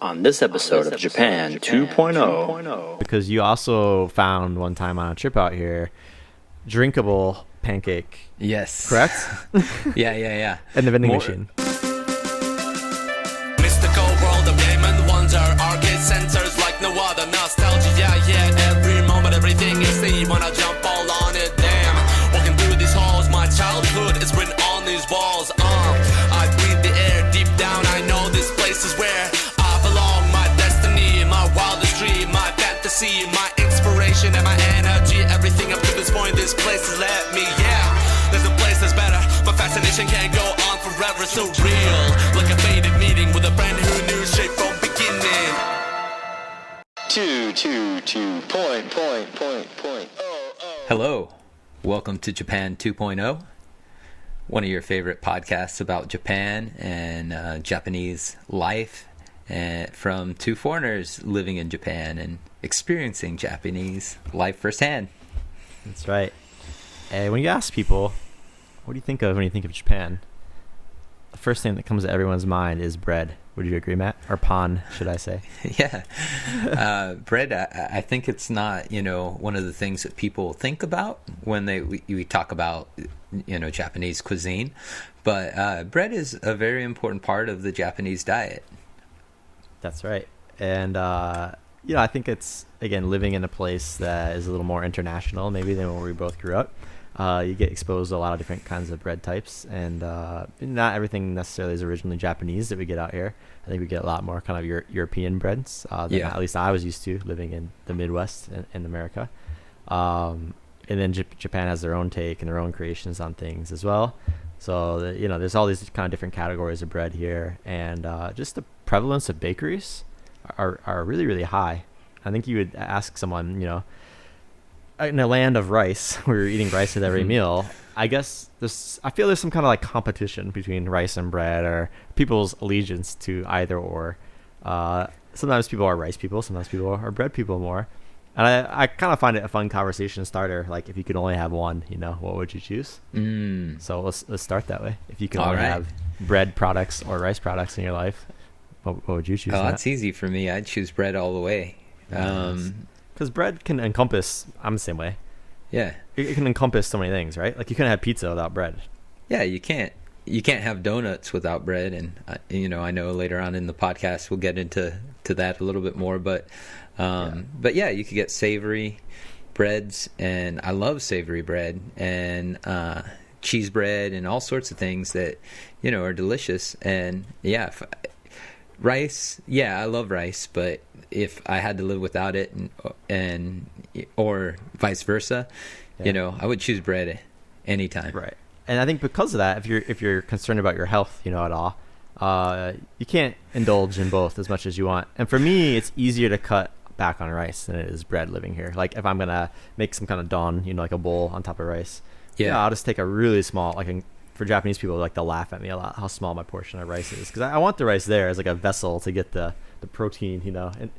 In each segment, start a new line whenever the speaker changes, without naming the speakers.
on this episode of Japan 2.0.
Because you also found one time on a trip out here, drinkable pancake.
Yes.
Correct?
Yeah.
In the vending machine.
Mystical world of game and wonder, arcade centers like no other. Nostalgia, yeah, every moment, everything you see, wanna jump all on it, damn. Walking through these halls, my childhood is written on these walls. I breathe the air deep down, I know this place is where I belong. My destiny, my wildest dream, my fantasy, my inspiration and my energy. Everything up to this point, this place has led me, yeah. There's a place that's better, my fascination can't go on forever. So real, like a faded meeting with a friend who knew straight from beginning.
Hello. Welcome to Japan 2.0, one of your favorite podcasts about Japan and Japanese life, and from two foreigners living in Japan and experiencing Japanese life firsthand.
That's right. And when you ask people, what do you think of when you think of Japan? The first thing that comes to everyone's mind is bread. Would you agree, Matt? Or pan, should I say?
Yeah. Bread, I think it's not, one of the things that people think about when we talk about, Japanese cuisine. But bread is a very important part of the Japanese diet.
That's right. And, I think it's, again, living in a place that is a little more international maybe than where we both grew up. You get exposed to a lot of different kinds of bread types, and not everything necessarily is originally Japanese that we get out here. I think we get a lot more kind of European breads than at least I was used to living in the Midwest in America. And then Japan has their own take and their own creations on things as well. So, there's all these kind of different categories of bread here, and just the prevalence of bakeries are really, really high. I think you would ask someone, in a land of rice, where you're eating rice with every meal, I guess I feel there's some kind of like competition between rice and bread, or people's allegiance to either or. Sometimes people are rice people, sometimes people are bread people more. And I kind of find it a fun conversation starter. Like, if you could only have one, what would you choose? So let's start that way. If you could only have bread products or rice products in your life, what would you choose?
Oh, that's easy for me. I'd choose bread all the way.
Because bread can encompass, I'm the same way.
Yeah.
It can encompass so many things, right? Like, you couldn't have pizza without bread.
Yeah, you can't. You can't have donuts without bread. And, I know later on in the podcast we'll get into that a little bit more. But yeah, you could get savory breads. And I love savory bread. And cheese bread and all sorts of things that, are delicious. And, yeah, rice, I love rice. But if I had to live without it, and or vice versa, I would choose bread anytime.
Right. And I think because of that, if you're concerned about your health, at all, you can't indulge in both as much as you want. And for me, it's easier to cut back on rice than it is bread living here. Like, if I'm gonna make some kind of don, like a bowl on top of rice, I'll just take a really small, for Japanese people, they'll laugh at me a lot how small my portion of rice is, because I want the rice there as like a vessel to get the protein,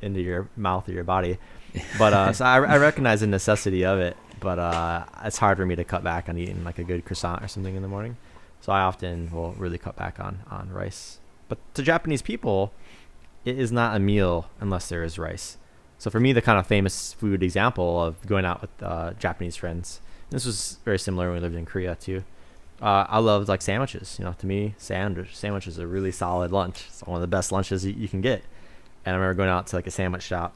into your mouth or your body. But so I recognize the necessity of it, but it's hard for me to cut back on eating like a good croissant or something in the morning. So I often will really cut back on rice. But to Japanese people, it is not a meal unless there is rice. So for me, the kind of famous food example of going out with Japanese friends, this was very similar when we lived in Korea too. I loved like sandwiches. To me, sandwich is a really solid lunch. It's one of the best lunches you can get. And I remember going out to like a sandwich shop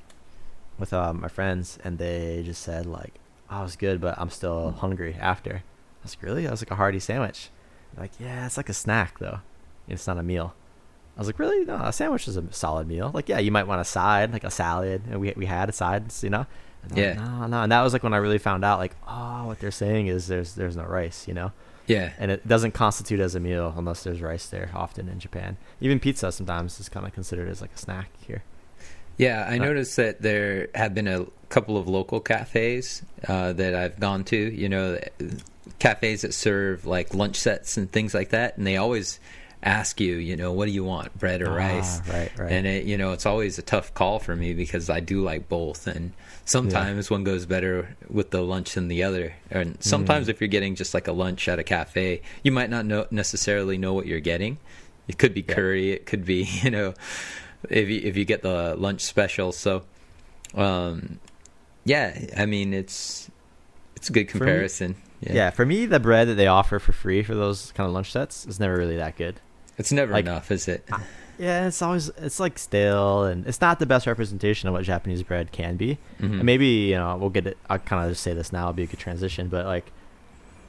with my friends, and they just said like, "Oh, it was good, but I'm still hungry after." I was like, "Really?" That was like a hearty sandwich. They're like, "Yeah, it's like a snack though. It's not a meal." I was like, "Really? No, a sandwich is a solid meal. Like, yeah, you might want a side, like a salad, and we had a side, And
yeah.
Like, no, and that was like when I really found out, like, oh, what they're saying is there's no rice,
Yeah.
And it doesn't constitute as a meal unless there's rice there often in Japan. Even pizza sometimes is kind of considered as like a snack here.
Yeah, I noticed that there have been a couple of local cafes that I've gone to, cafes that serve like lunch sets and things like that. And they always ask you, what do you want, bread or rice?
Right.
And it's always a tough call for me because I do like both. And sometimes one goes better with the lunch than the other. And sometimes if you're getting just like a lunch at a cafe, you might not necessarily know what you're getting. It could be curry. It could be, if you get the lunch special. So, yeah, I mean it's a good comparison.
For me, the bread that they offer for free for those kind of lunch sets is never really that good.
It's never enough, is it?
Yeah, it's like stale, and it's not the best representation of what Japanese bread can be.
Mm-hmm.
And maybe we'll get it. I'll kind of just say this now. It'll be a good transition, but like,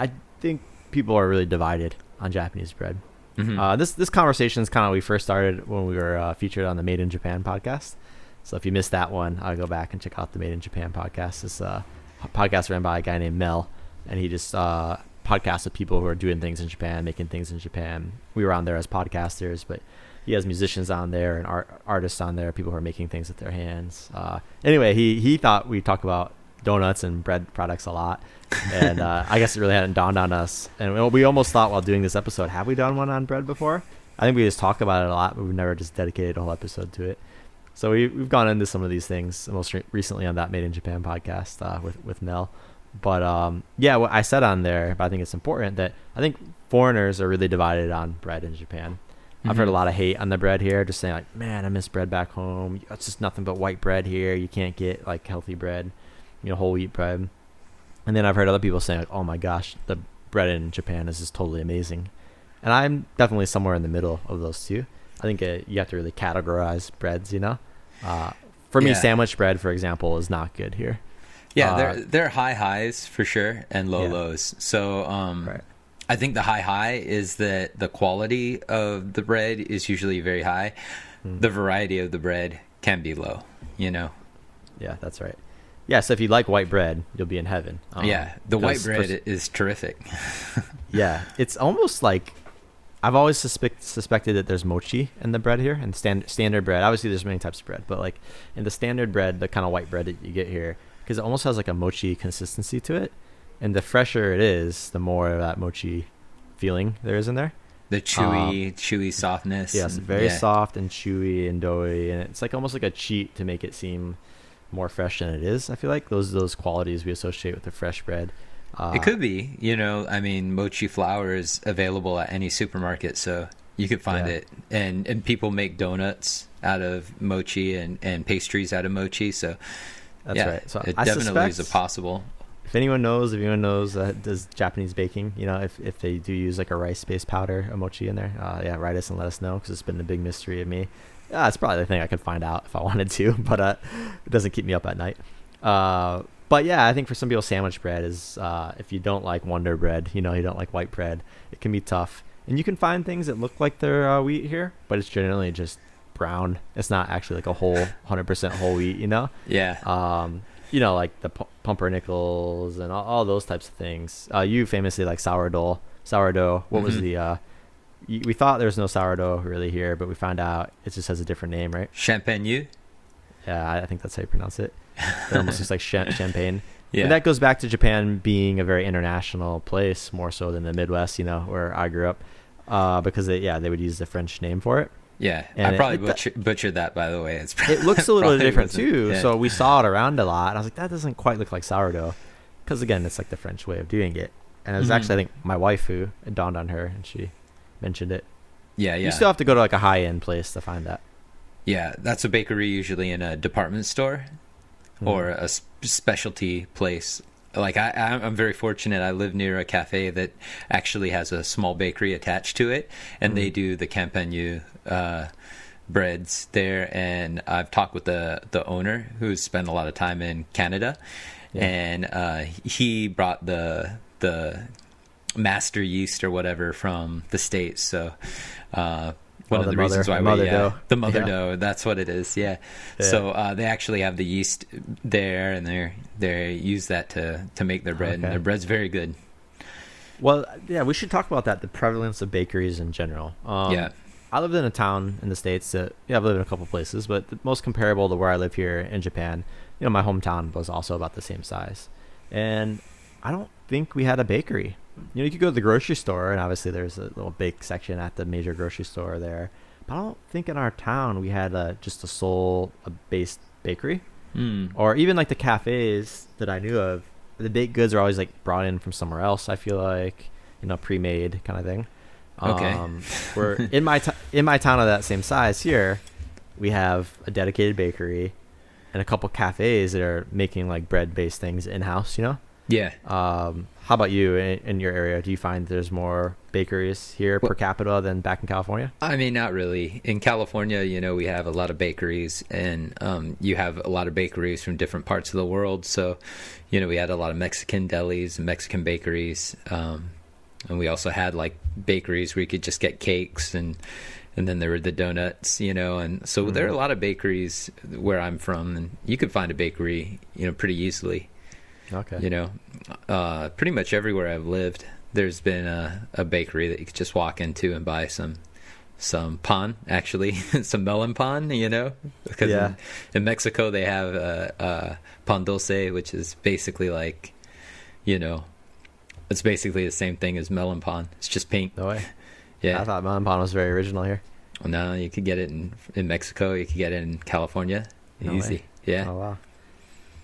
I think people are really divided on Japanese bread.
Mm-hmm.
This conversation is kind of we first started when we were featured on the Made in Japan podcast. So if you missed that one, I'll go back and check out the Made in Japan podcast. It's a podcast ran by a guy named Mel, and he just podcasts with people who are doing things in Japan, making things in Japan. We were on there as podcasters, but he has musicians on there and artists on there, people who are making things with their hands. Anyway, he thought we talk about donuts and bread products a lot, and I guess it really hadn't dawned on us. And we almost thought while doing this episode, have we done one on bread before? I think we just talk about it a lot, but we've never just dedicated a whole episode to it. So we've gone into some of these things most recently on that Made in Japan podcast with Mel. But what I said on there, but I think it's important that I think foreigners are really divided on bread in Japan. I've heard a lot of hate on the bread here, just saying like, man, I miss bread back home. It's just nothing but white bread here. You can't get like healthy bread, whole wheat bread. And then I've heard other people saying like, oh my gosh, the bread in Japan is just totally amazing. And I'm definitely somewhere in the middle of those two. I think you have to really categorize breads, For me, sandwich bread, for example, is not good here.
Yeah, there are high highs for sure and low lows. So
right.
I think the high is that the quality of the bread is usually very high. The variety of the bread can be low, Yeah,
that's right. Yeah, so if you like white bread, you'll be in heaven.
The white bread is terrific.
Yeah, it's almost like I've always suspected that there's mochi in the bread here, and standard bread. Obviously, there's many types of bread, but like in the standard bread, the kind of white bread that you get here, because it almost has like a mochi consistency to it. And the fresher it is, the more of that mochi feeling there is in there.
The chewy softness.
Yes, very soft and chewy and doughy, and it's like almost like a cheat to make it seem more fresh than it is. I feel like those qualities we associate with the fresh bread.
It could be, I mean, mochi flour is available at any supermarket, so you could find it. And people make donuts out of mochi and pastries out of mochi, so
that's right. So
it definitely is a possible.
If anyone knows does Japanese baking, if they do use like a rice-based powder, a mochi in there, write us and let us know, because it's been a big mystery of me. It's probably the thing I could find out if I wanted to, but it doesn't keep me up at night. But yeah, I think for some people, sandwich bread is, if you don't like Wonder Bread, you don't like white bread, it can be tough. And you can find things that look like they're wheat here, but it's generally just brown. It's not actually like a whole 100% whole wheat,
Yeah.
Like the pumpernickels and all those types of things. You famously like sourdough. What was the... we thought there was no sourdough really here, but we found out it just has a different name, right?
Champagne.
Yeah, I think that's how you pronounce it. It almost looks like champagne.
Yeah.
And that goes back to Japan being a very international place, more so than the Midwest, where I grew up, because they would use the French name for it.
Yeah,
and
I probably butchered that, by the way.
It looks a little different too,
yeah.
so we saw it around a lot. And I was like, that doesn't quite look like sourdough, because again, it's like the French way of doing it. And it was actually, I think, my wife who it dawned on her, and she mentioned it.
Yeah.
You still have to go to like a high-end place to find that.
Yeah, that's a bakery usually in a department store or a specialty place. Like I'm very fortunate. I live near a cafe that actually has a small bakery attached to it, and they do the campagne breads there. And I've talked with the owner, who's spent a lot of time in Canada, and he brought the master yeast or whatever from the States. So one of the reasons why the mother dough, that's what it is. Yeah. So they actually have the yeast there, and they use that to make their bread, and their bread's very good.
Well, yeah, we should talk about that, the prevalence of bakeries in general. I lived in a town in the States that, I've lived in a couple places, but the most comparable to where I live here in Japan, my hometown was also about the same size. And I don't think we had a bakery. You could go to the grocery store, and obviously there's a little bake section at the major grocery store there. But I don't think in our town we had just a sole-based bakery. Or even like the cafes that I knew of, the baked goods are always like brought in from somewhere else, I feel like, pre-made kind of thing.
Okay.
Where in my town of that same size here, we have a dedicated bakery and a couple cafes that are making like bread-based things in-house, you know?
Yeah.
How about you in your area? Do you find there's more bakeries here per capita than back in California?
I mean, not really. In California, we have a lot of bakeries, and you have a lot of bakeries from different parts of the world. So, we had a lot of Mexican delis and Mexican bakeries. And we also had like bakeries where you could just get cakes, and then there were the donuts, and so there are a lot of bakeries where I'm from, and you could find a bakery, pretty easily.
Okay.
Pretty much everywhere I've lived, there's been a bakery that you could just walk into and buy some pan, actually, some melon pan, because in Mexico they have pan dulce, which is basically like, it's basically the same thing as melon pan. It's just pink.
No way.
Yeah.
I thought melon pan was very original here.
Well, no, you could get it in Mexico. You could get it in California.
No
Easy.
way.
Yeah.
Oh, wow.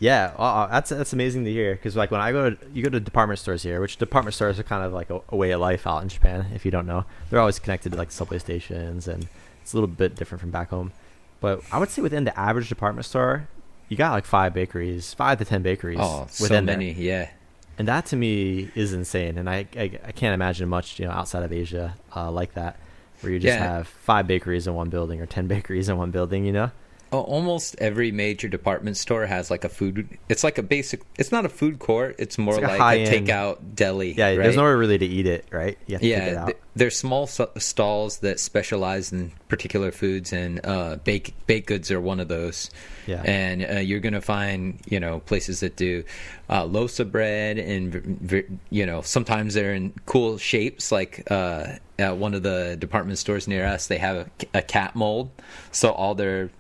Yeah, that's amazing to hear, because like when you go to department stores here, which department stores are kind of like a way of life out in Japan. If you don't know, they're always connected to like subway stations, and it's a little bit different from back home. But I would say within the average department store, you got like 5 to 10 bakeries.
Oh, so
within
many,
there.
yeah.
And that to me is insane, and I can't imagine much outside of Asia like that, where you just have 5 bakeries in one building or 10 bakeries in one building.
Almost every major department store has like a food. It's like it's not a food court. It's more like a takeout deli.
Yeah,
right?
There's nowhere really to eat it, right? You have to take it out.
There's small stalls that specialize in particular foods, and baked goods are one of those.
Yeah.
And you're gonna find places that do loaves of bread, and sometimes they're in cool shapes. Like at one of the department stores near us, they have a cat mold, so all their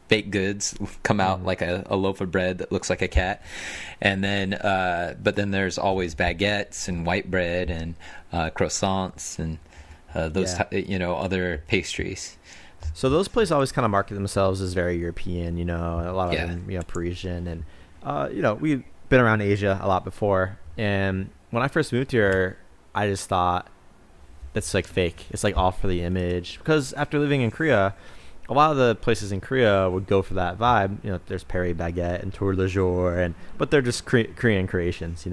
baked goods come out like a loaf of bread that looks like a cat. And then but then there's always baguettes and white bread and croissants and those other pastries.
So those places always kind of market themselves as very European, a lot of them Parisian, and we've been around Asia a lot before. And when I first moved here, I just thought it's like fake. It's like all for the image, because after living in Korea, a lot of the places in Korea would go for that vibe. There's Paris Baguette and Tour de Jour, but they're just Korean creations,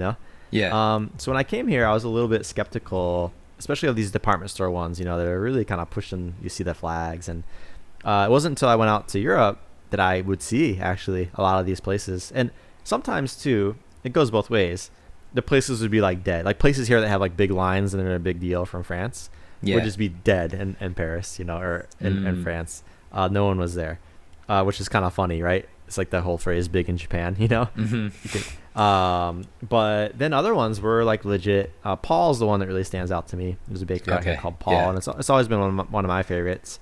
Yeah.
So when I came here, I was a little bit skeptical, especially of these department store ones, that are really kind of pushing, you see the flags. And it wasn't until I went out to Europe that I would see actually a lot of these places. And sometimes too, it goes both ways. The places would be like dead. Like places here that have like big lines and they're a big deal from France would just be dead in Paris, or in France. No one was there, which is kind of funny, right? It's like the whole phrase "big in Japan," But then other ones were like legit. Paul's the one that really stands out to me. There's a bakery out here called Paul, and it's always been one of my favorites.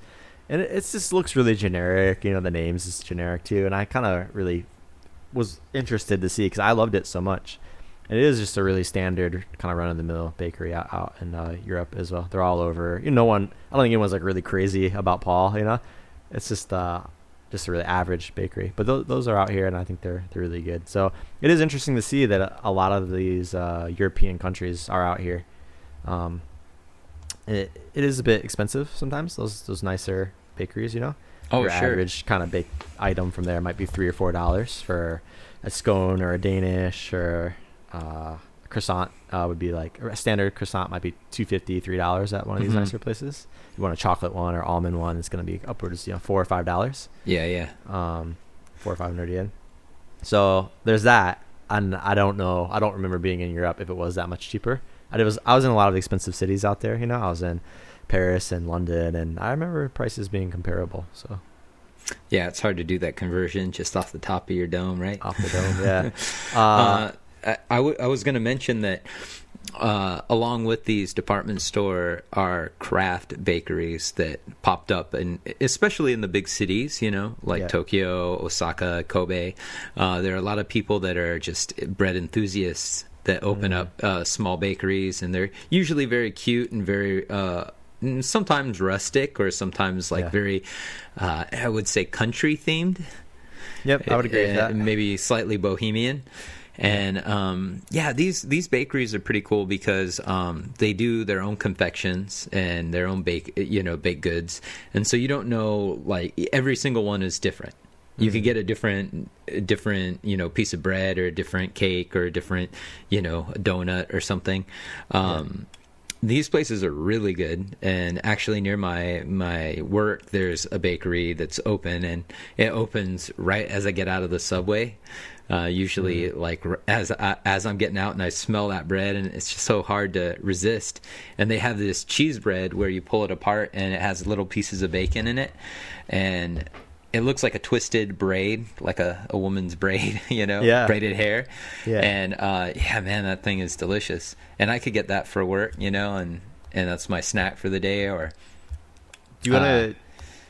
And it just looks really generic. The names is generic too, and I kind of really was interested to see, because I loved it so much. And it is just a really standard kind of run-of-the-mill bakery out in Europe as well. They're all over. I don't think anyone's like really crazy about Paul. It's just a really average bakery, but those are out here, and I think they're really good. So it is interesting to see that a lot of these European countries are out here. It is a bit expensive sometimes, those nicer bakeries. Your average kind of baked item from there might be $3 or $4 for a scone or a Danish, or a croissant would be like a standard croissant might be $2.50, $3 at one of these nicer places. You want a chocolate one or almond one, it's going to be upwards, $4 or $5.
Yeah.
400 or 500 yen. So there's that, and I don't remember being in Europe if it was that much cheaper. I was in a lot of expensive cities out there. I was in Paris and London, and I remember prices being comparable. So
yeah, it's hard to do that conversion just off the top of your dome, right?
Off the dome, yeah.
I was going to mention that along with these department store are craft bakeries that popped up, and especially in the big cities, like Tokyo, Osaka, Kobe. There are a lot of people that are just bread enthusiasts that open up small bakeries, and they're usually very cute and very sometimes rustic, or sometimes very I would say country themed.
Yep, I would agree with that.
Maybe slightly bohemian. And these bakeries are pretty cool because they do their own confections and their own baked goods, and so you don't know, like, every single one is different. You could get a different piece of bread, or a different cake, or a different donut or something. These places are really good, and actually near my work there's a bakery that's open, and it opens right as I get out of the subway. Usually, like, as I'm getting out, and I smell that bread, and it's just so hard to resist. And they have this cheese bread where you pull it apart, and it has little pieces of bacon in it, and it looks like a twisted braid, like a woman's braid, braided hair. Yeah. And man, that thing is delicious. And I could get that for work, and that's my snack for the day. Or
do you want to?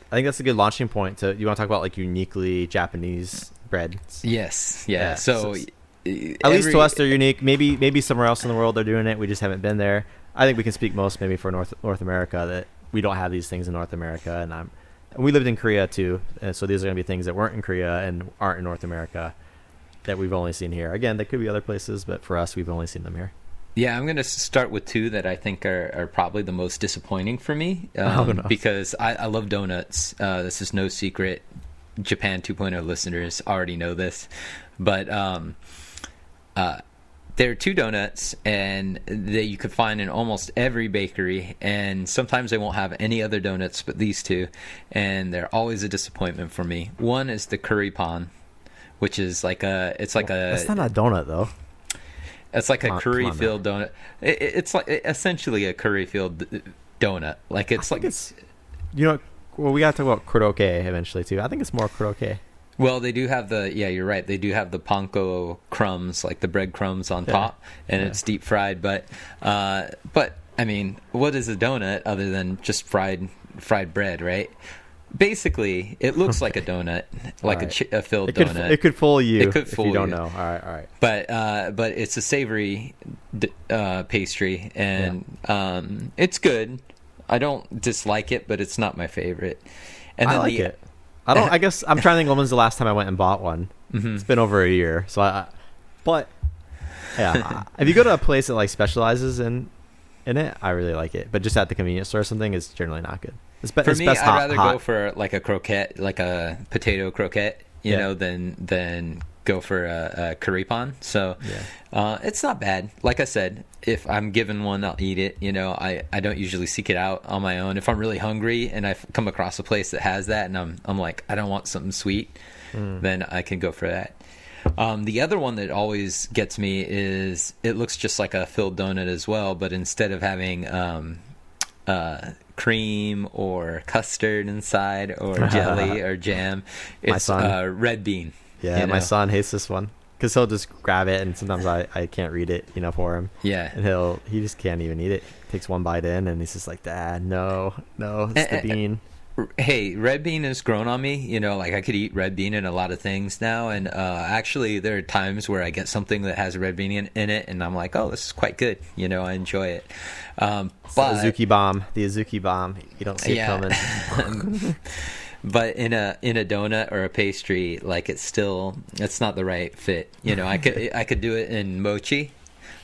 I think that's a good launching point. You want to talk about, like, uniquely Japanese breads?
Yes. Yeah. So
at least to us, they're unique. Maybe somewhere else in the world they're doing it. We just haven't been there. I think we can speak most maybe for North America, that we don't have these things in North America, and we lived in Korea too, and so these are going to be things that weren't in Korea and aren't in North America that we've only seen here. Again, they could be other places, but for us, we've only seen them here.
Yeah, I'm going to start with two that I think are probably the most disappointing for me, because I love donuts. This is no secret. Japan 2.0 listeners already know this, but there are two donuts, and that you could find in almost every bakery, and sometimes they won't have any other donuts but these two, and they're always a disappointment for me. One is the curry pan, which is that's not
a donut though.
It's like a curry filled donut. It's like essentially a curry filled donut. Like, it's like
well, we got to talk about korokke eventually too. I think it's more korokke.
Well, they do have you're right. They do have the panko crumbs, like the bread crumbs on top, and it's deep fried. But I mean, what is a donut other than just fried bread, right? Basically, it looks like a donut, like a filled donut.
It could fool you.
It could fool
if you. Don't know. All right.
But it's a savory pastry, and it's good. I don't dislike it, but it's not my favorite. And then
I like it. I guess I'm trying to think when was the last time I went and bought one. Mm-hmm. It's been over a year. But if you go to a place that, like, specializes in it, I really like it. But just at the convenience store or something, it's generally not good.
For me, I'd rather go for like a croquette, like a potato croquette, than go for a curry pan. So it's not bad. Like I said, if I'm given one, I'll eat it. I don't usually seek it out on my own. If I'm really hungry and I come across a place that has that, and I'm like, I don't want something sweet, then I can go for that. The other one that always gets me is, it looks just like a filled donut as well, but instead of having cream or custard inside, or jelly or jam, it's red bean.
Yeah, my son hates this one because he'll just grab it, and sometimes I can't read it, for him.
Yeah,
and he just can't even eat it. Takes one bite in, and he's just like, Dad, no, it's the bean.
Hey, red bean has grown on me. Like, I could eat red bean in a lot of things now, and actually there are times where I get something that has red bean in it, and I'm like, oh, this is quite good. I enjoy it. But
the Azuki bomb, you don't see it coming.
But in a donut or a pastry, like, it's not the right fit. I could do it in mochi,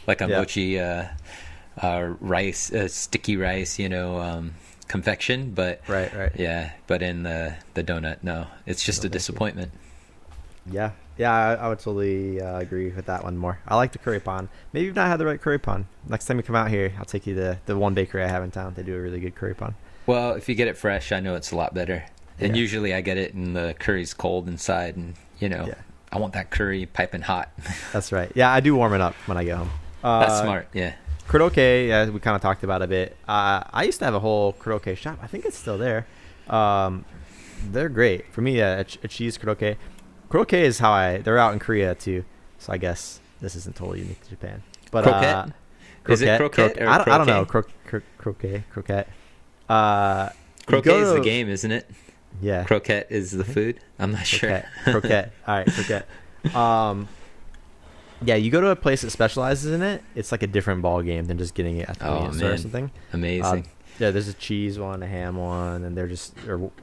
like a mochi rice, sticky rice, confection, but
right.
Yeah, but in the donut, no, it's just a disappointment.
Yeah, I would totally agree with that one more. I like the curry pan. Maybe you've not had the right curry pan. Next time you come out here, I'll take you to the one bakery I have in town. They do a really good curry pan.
Well, if you get it fresh, I know it's a lot better. And usually I get it and the curry's cold inside, and I want that curry piping hot.
That's right. Yeah, I do warm it up when I get home.
That's smart. Yeah.
Korokke, we kind of talked about a bit. I used to have a whole korokke shop. I think it's still there. They're great. For me, a cheese korokke. Korokke is they're out in Korea too. So I guess this isn't totally unique to Japan. But
croquette? Is it croquette or
I don't know. Croquette.
Croquette is the game, isn't it?
Yeah.
Croquette is the food? I'm not sure.
Croquette. All right, croquette. Yeah, you go to a place that specializes in it, it's like a different ball game than just getting it at the convenience store or something.
Amazing.
There's a cheese one, a ham one, and it's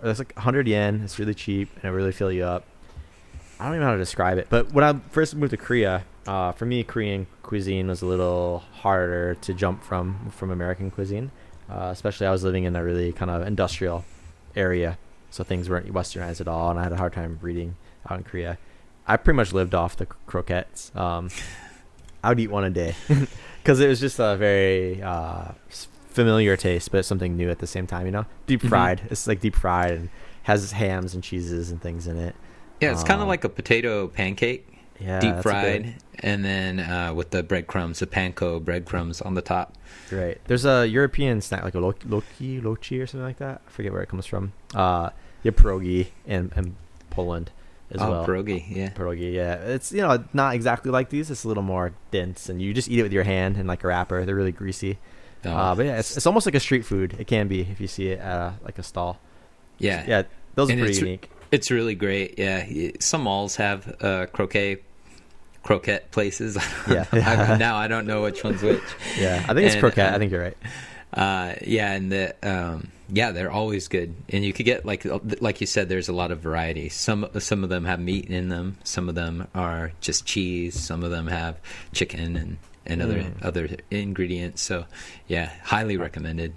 like 100 yen. It's really cheap, and it really fill you up. I don't even know how to describe it. But when I first moved to Korea, For me, Korean cuisine was a little harder to jump from American cuisine, especially I was living in a really kind of industrial area, so things weren't westernized at all, and I had a hard time breeding out in Korea. I pretty much lived off the croquettes. I would eat one a day because it was just a very familiar taste, but something new at the same time. Deep fried. It's like deep fried and has hams and cheeses and things in it.
Yeah, it's kind of like a potato pancake.
Yeah,
deep fried, and then with the breadcrumbs, the panko breadcrumbs on the top.
Right. There's a European snack like a lochi or something like that. I forget where it comes from. You have pierogi in Poland as well.
Oh, pierogi, yeah.
Pierogi, yeah. It's not exactly like these. It's a little more dense, and you just eat it with your hand in like a wrapper. They're really greasy. But yeah, it's almost like a street food. It can be if you see it at like a stall.
Yeah.
Yeah. Those are pretty unique.
It's really great. Yeah. Some malls have croquette places.
Yeah.
Now I don't know which one's which.
Yeah. I think it's croquette. I think you're right.
Yeah, and they're always good. And you could get like you said, there's a lot of variety. Some of them have meat in them. Some of them are just cheese. Some of them have chicken and other ingredients. So yeah, highly recommended.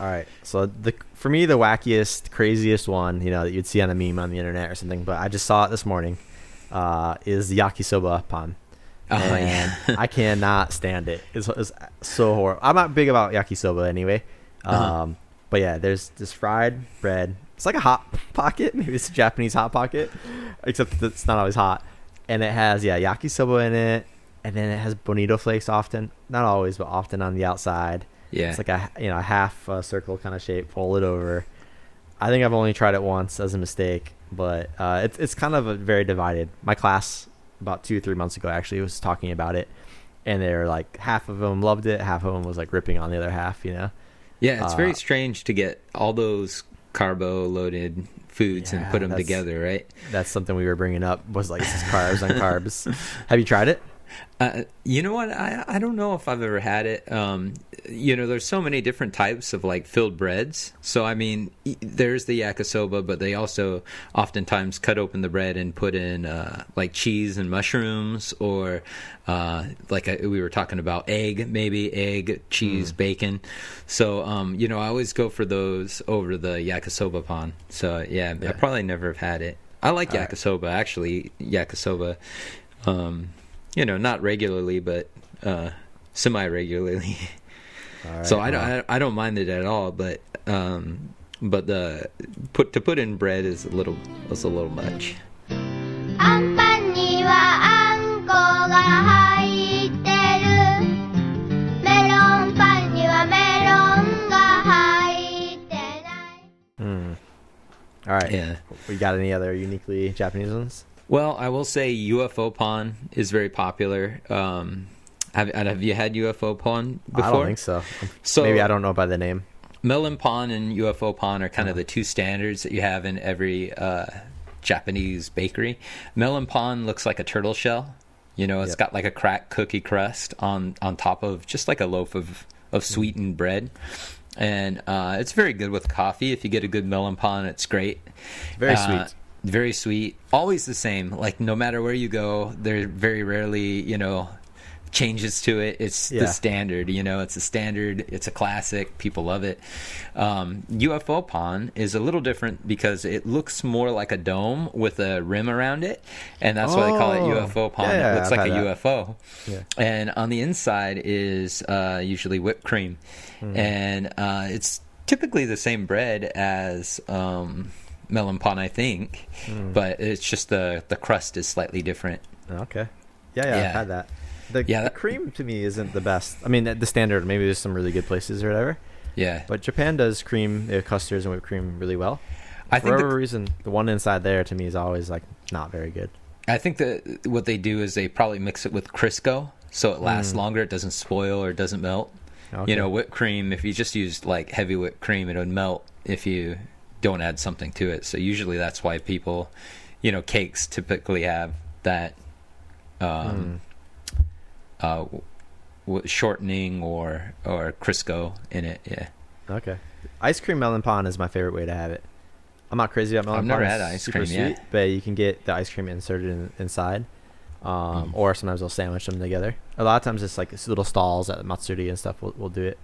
All right. So for me, the wackiest, craziest one, that you'd see on a meme on the internet or something, but I just saw it this morning, is the yakisoba pan. And I cannot stand it. It's so horrible. I'm not big about yakisoba anyway. But yeah, there's this fried bread. It's like a hot pocket. Maybe it's a Japanese hot pocket, except that it's not always hot. And it has yakisoba in it, and then it has bonito flakes often, not always, but often on the outside.
Yeah,
it's like a half circle kind of shape. Fold it over. I think I've only tried it once as a mistake, but it's kind of very divided. My class about 2 or 3 months ago actually was talking about it, and they were like half of them loved it, half of them was like ripping on the other half.
Yeah, it's very strange to get all those carbo loaded foods and put them together, right?
That's something we were bringing up, was like this carbs on carbs. Have you tried it?
You know what? I don't know if I've ever had it. There's so many different types of like filled breads. So I mean, there's the yakisoba, but they also oftentimes cut open the bread and put in like cheese and mushrooms, or we were talking about egg, cheese, bacon. So I always go for those over the yakisoba pan. So yeah, I probably never have had it. I like yakisoba, actually. Yakisoba. Not regularly, but semi-regularly.
Right,
so I don't mind it at all, but the put in bread was a little much.
あんパンにはあんこが入ってる。メロンパンにはメロンが入ってない。
All right.
Yeah.
We got any other uniquely Japanese ones?
Well, I will say UFO pan is very popular. Have you had UFO pan before?
I don't think so. Maybe I don't know by the name.
Melon pan and UFO pan are kind of the two standards that you have in every Japanese bakery. Melon pan looks like a turtle shell. It's got like a cracked cookie crust on top of just like a loaf of sweetened bread. And it's very good with coffee. If you get a good melon pan, it's great.
Very sweet.
Very sweet. Always the same. Like no matter where you go, there very rarely, changes to it. It's the standard. It's a standard. It's a classic. People love it. UFO pan is a little different because it looks more like a dome with a rim around it, and that's why they call it UFO pan. It looks like a UFO. Yeah. And on the inside is usually whipped cream, and it's typically the same bread as melon pan, I think, but it's just the crust is slightly different.
Okay. Yeah, I've had that. The cream to me isn't the best. I mean, the standard, maybe there's some really good places or whatever.
Yeah.
But Japan does cream, custards and whipped cream really well.
For
whatever reason, the one inside there to me is always like not very good.
I think that what they do is they probably mix it with Crisco so it lasts longer, it doesn't spoil or it doesn't melt. Okay. Whipped cream, if you just used like heavy whipped cream, it would melt if you don't add something to it. So usually that's why people, cakes typically have that shortening or Crisco in it. Yeah.
Okay. Ice cream melon pan is my favorite way to have it. I'm not crazy about melon pan.
I've never had ice cream yet,
but you can get the ice cream inserted inside. or sometimes they'll sandwich them together. A lot of times it's like little stalls at Matsuri and stuff will do it.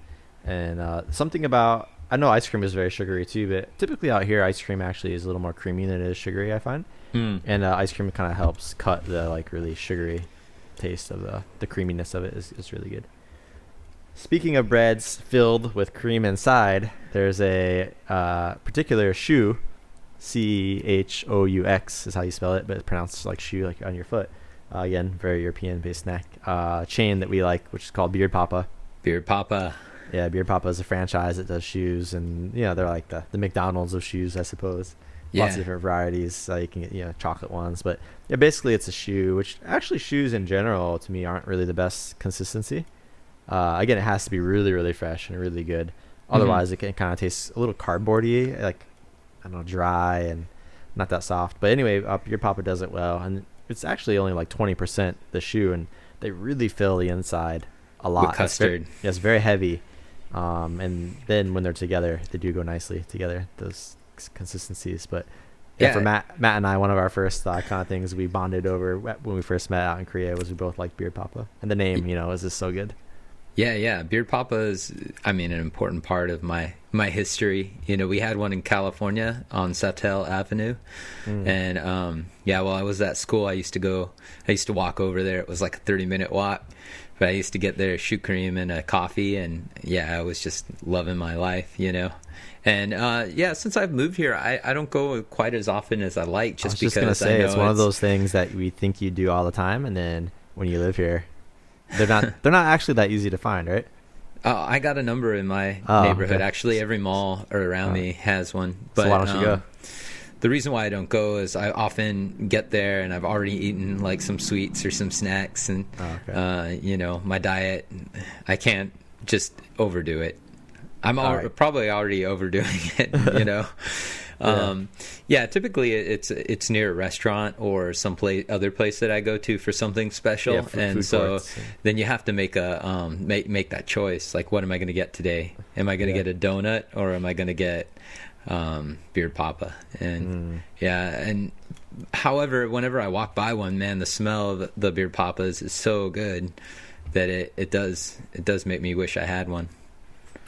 And something about, I know ice cream is very sugary too, but typically out here ice cream actually is a little more creamy than it is sugary, I find. And ice cream kind of helps cut the like really sugary taste of the creaminess of it is really good. Speaking of breads filled with cream inside, there's a particular shoe, Choux is how you spell it, but it's pronounced like shoe, like on your foot. Again, very European-based snack. Chain that we like, which is called Beard Papa.
Beard Papa.
Yeah, Beard Papa is a franchise that does shoes, and they're like the McDonald's of shoes, I suppose. Lots of different varieties. You can get chocolate ones, but yeah, basically it's a shoe. Which actually shoes in general to me aren't really the best consistency. Again, it has to be really, really fresh and really good. Otherwise, it can kind of taste a little cardboardy, like I don't know, dry and not that soft. But anyway, Beard Papa does it well, and it's actually only like 20% the shoe, and they really fill the inside a lot.
With custard.
It's very heavy. And then when they're together, they do go nicely together, those consistencies. But yeah, for Matt and I, one of our first kind of things we bonded over when we first met out in Korea was we both liked Beard Papa, and the name is just so good.
Yeah, Beard Papa is, an important part of my history. We had one in California on Sattel Avenue, and while I was at school, I used to walk over there. It was like a 30-minute walk, but I used to get there, shoe cream and a coffee, and I was just loving my life, And since I've moved here, I don't go quite as often as I like, just because
gonna say,
I know
it's one of those things that we think you do all the time, and then when you live here, they're not actually that easy to find, right?
Oh, I got a number in my neighborhood.
Okay.
Actually, every mall around me has one.
But so why don't you go?
The reason why I don't go is I often get there and I've already eaten like some sweets or some snacks, and my diet, I can't just overdo it. I'm probably already overdoing it, Typically it's near a restaurant or some other place that I go to for something special, and so then you have to make a make that choice. Like, what am I going to get today? Am I going to get a donut, or am I going to get Beard Papa? And and however, whenever I walk by one, man, the smell of the Beard Papas is so good that it does make me wish I had one.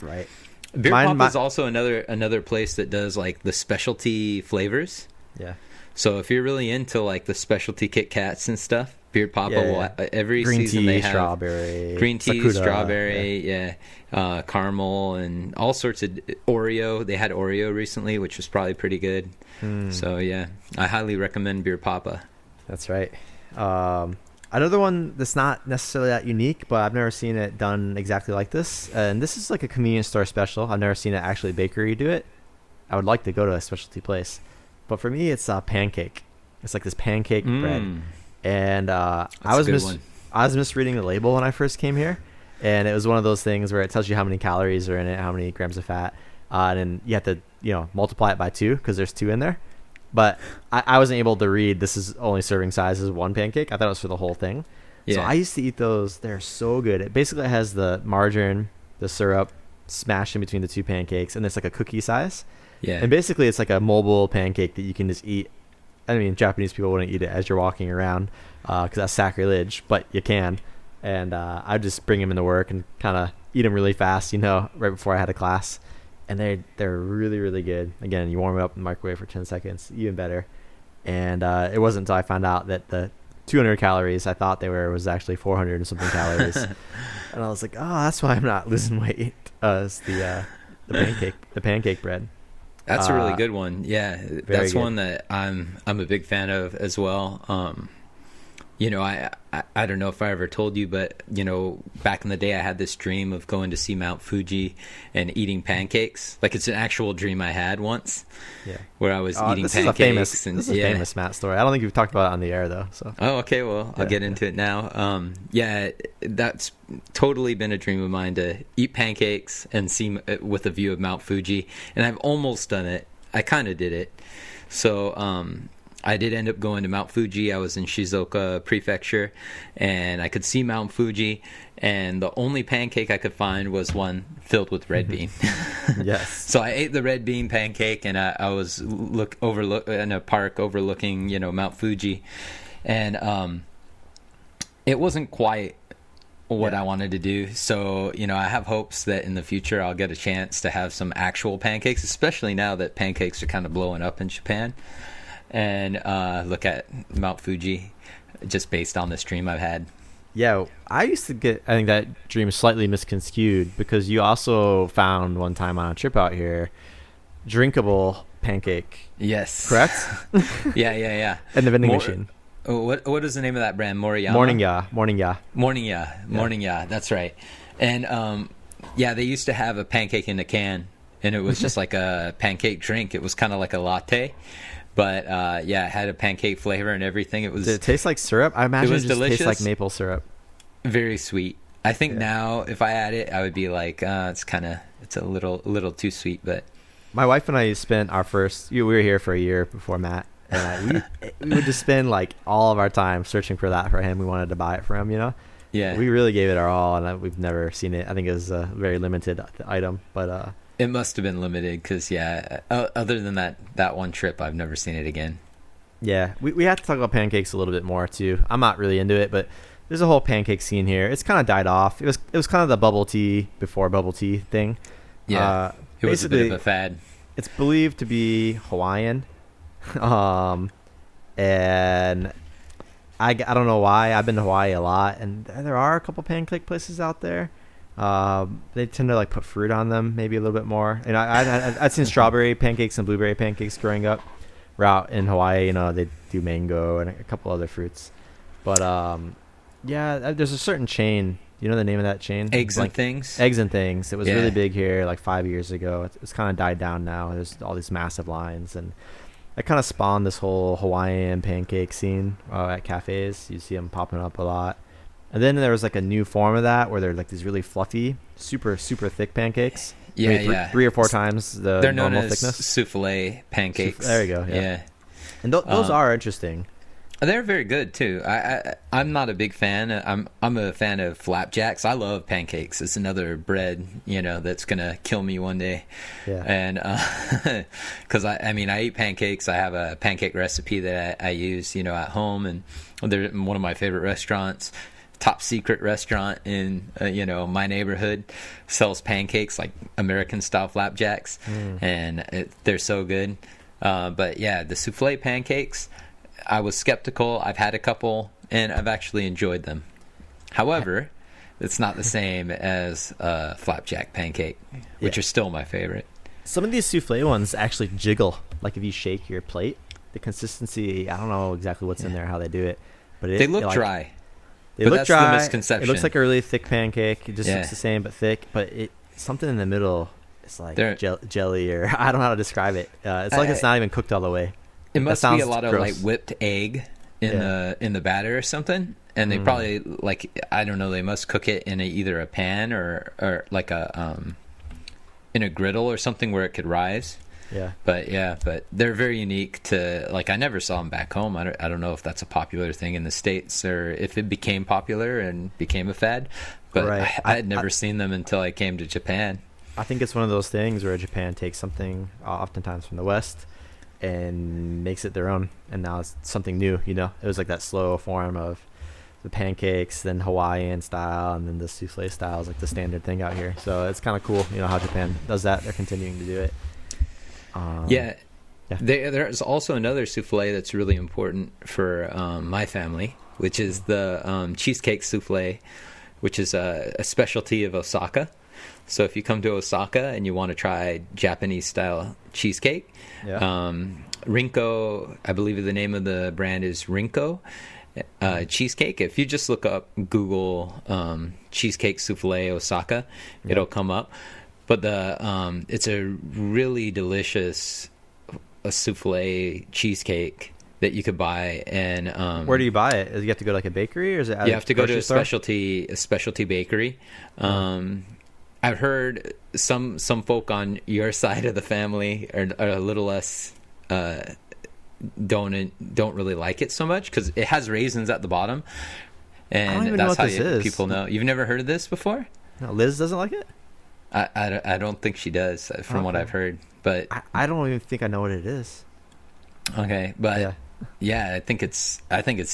Right.
Beard Papa is also another place that does like the specialty flavors. Yeah. So if you're really into like the specialty Kit Kats and stuff, Beard Papa will every
green
season
tea,
they have green tea, Sakura, strawberry, caramel, and all sorts of Oreo. They had Oreo recently, which was probably pretty good. So I highly recommend Beard Papa.
That's right. Another one that's not necessarily that unique, but I've never seen it done exactly like this. And this is like a convenience store special. I've never seen it actually bakery do it. I would like to go to a specialty place. But for me, it's a pancake. It's like this pancake bread. And I was misreading the label when I first came here. And it was one of those things where it tells you how many calories are in it, how many grams of fat. And then you have to, multiply it by 2 because there's 2 in there. But I wasn't able to read this is only serving size is 1 pancake. I thought it was for the whole thing. Yeah. So I used to eat those. They're so good. It basically has the margarine, the syrup smashed in between the 2 pancakes, and it's like a cookie size. Yeah. And basically it's like a mobile pancake that you can just eat. I mean, Japanese people wouldn't eat it as you're walking around because that's sacrilege, but you can. And I'd just bring them into work and kind of eat them really fast, right before I had a class. And they're really, really good. Again, you warm it up in the microwave for 10 seconds, even better. And it wasn't until I found out that the 200 calories I thought they were was actually 400 and something calories. And I was like, oh, that's why I'm not losing weight. It's the pancake bread.
That's a really good one. Yeah, that's
good.
One that I'm a big fan of as well. I don't know if I ever told you, but back in the day I had this dream of going to see Mount Fuji and eating pancakes. Like, it's an actual dream I had once. Yeah. Where I was eating pancakes. This is a
famous Matt story. I don't think we've talked about it on the air though. So.
Oh, okay. Well, I'll get into it now. That's totally been a dream of mine to eat pancakes and see with a view of Mount Fuji. And I've almost done it. I kind of did it. So, I did end up going to Mount Fuji. I was in Shizuoka Prefecture, and I could see Mount Fuji, and the only pancake I could find was one filled with red bean.
Yes.
So I ate the red bean pancake, and I was in a park overlooking, Mount Fuji, and it wasn't quite what
Yeah.
I wanted to do. So, I have hopes that in the future I'll get a chance to have some actual pancakes, especially now that pancakes are kind of blowing up in Japan. And look at Mount Fuji, just based on this dream I've had.
Yeah, I used to get, I think that dream is slightly misconstrued because you also found one time on a trip out here, drinkable pancake,
Yes.
correct?
Yeah.
In the vending
Mor-
machine.
What is the name of that brand? Moriyama?
Morning, ya.
Morning, yeah. That's right. And they used to have a pancake in a can, and it was just like a pancake drink. It was kind of like a latte, but it had a pancake flavor and everything. It was
Did it taste like syrup? I imagine
was
it just tastes
delicious.
like maple syrup.
very sweet. I think
Yeah.
now if I had it, I would be like, it's a little too sweet, but.
My wife and I spent our first, we were here for a year before Matt, and we would just spend like all of our time searching for that for him. We wanted to buy it for him,
Yeah.
We really gave it our all, and we've never seen it. I think it was a very limited item, but
It must have been limited because, other than that one trip, I've never seen it again.
yeah, we have to talk about pancakes a little bit more too. I'm not really into it, but there's a whole pancake scene here. It's kind of died off. It was kind of the bubble tea before bubble tea thing.
Yeah. It was a bit of
basically,
a fad.
It's believed to be Hawaiian, and I don't know why. I've been to Hawaii a lot, and there are a couple pancake places out there. They tend to like put fruit on them, maybe a little bit more. And I'd seen strawberry pancakes and blueberry pancakes growing up. We're out in Hawaii, they do mango and a couple other fruits. But there's a certain chain. You know the name of that chain?
Eggs
Like,
and things.
Eggs and Things. It was
Yeah.
really big here like 5 years ago. It's kind of died down now. There's all these massive lines, and it kind of spawned this whole Hawaiian pancake scene at cafes. You see them popping up a lot. And then there was like a new form of that where they're like these really fluffy, super, super thick pancakes.
Yeah,
Maybe
yeah.
3 or 4 times the
They're known
normal
as
thickness.
souffle pancakes.
There you go, yeah. And those are interesting.
They're very good too. I'm not a big fan. I'm a fan of flapjacks. I love pancakes. It's another bread, that's gonna kill me one day.
Yeah.
And because I eat pancakes. I have a pancake recipe that I use, at home, and they're in one of my favorite restaurants. Top secret restaurant in my neighborhood sells pancakes, like American style flapjacks, and they're so good. But yeah, the souffle pancakes, I was skeptical. I've had a couple, and I've actually enjoyed them. However, it's not the same as a flapjack pancake, which
Yeah.
are still my favorite.
Some of these souffle ones actually jiggle. Like if you shake your plate, the consistency, I don't know exactly what's in there, how they do it. But
They look
like,
dry.
They
But
look
that's the
dry.
misconception.
It looks like a really thick pancake. It just
Yeah.
looks the same but thick. But something in the middle is like
They're-
jelly, or I don't know how to describe it. It's like it's not even cooked all the way.
It
That
must be
sounds
a lot of
gross.
like whipped egg in
Yeah.
the batter or something, and they probably I don't know. They must cook it in either a pan or like in a griddle or something where it could rise.
Yeah.
But they're very unique to, like, I never saw them back home. I don't know if that's a popular thing in the States or if it became popular and became a fad. But
Right.
I had never seen them until I came to Japan.
I think it's one of those things where Japan takes something oftentimes from the West and makes it their own, and now it's something new. It was like that slow form of the pancakes, then Hawaiian style, and then the souffle style is like the standard thing out here. So it's kind of cool, how Japan does that. They're continuing to do it.
Yeah.
Yeah.
There's also another souffle that's really important for my family, which is the cheesecake souffle, which is a specialty of Osaka. So if you come to Osaka and you want to try Japanese style cheesecake,
Yeah.
Rinko, I believe the name of the brand is Rinko cheesecake. If you just look up Google cheesecake souffle Osaka, it'll come up. But it's a really delicious souffle cheesecake that you could buy. And
Where do you buy it? Do you have to go to like a bakery, or is it? At
you have to go to
grocery store?
a specialty bakery. I've heard some folk on your side of the family are a little less don't really like it so much because it has raisins at the bottom,
don't
and
even know
that's
what
how
this is.
people know. You've never heard of this before?
No, Liz doesn't like it.
I don't think she does, from what
Okay.
I've heard. But
I don't even think I know what it is.
okay, but
Yeah.
Yeah, I think it's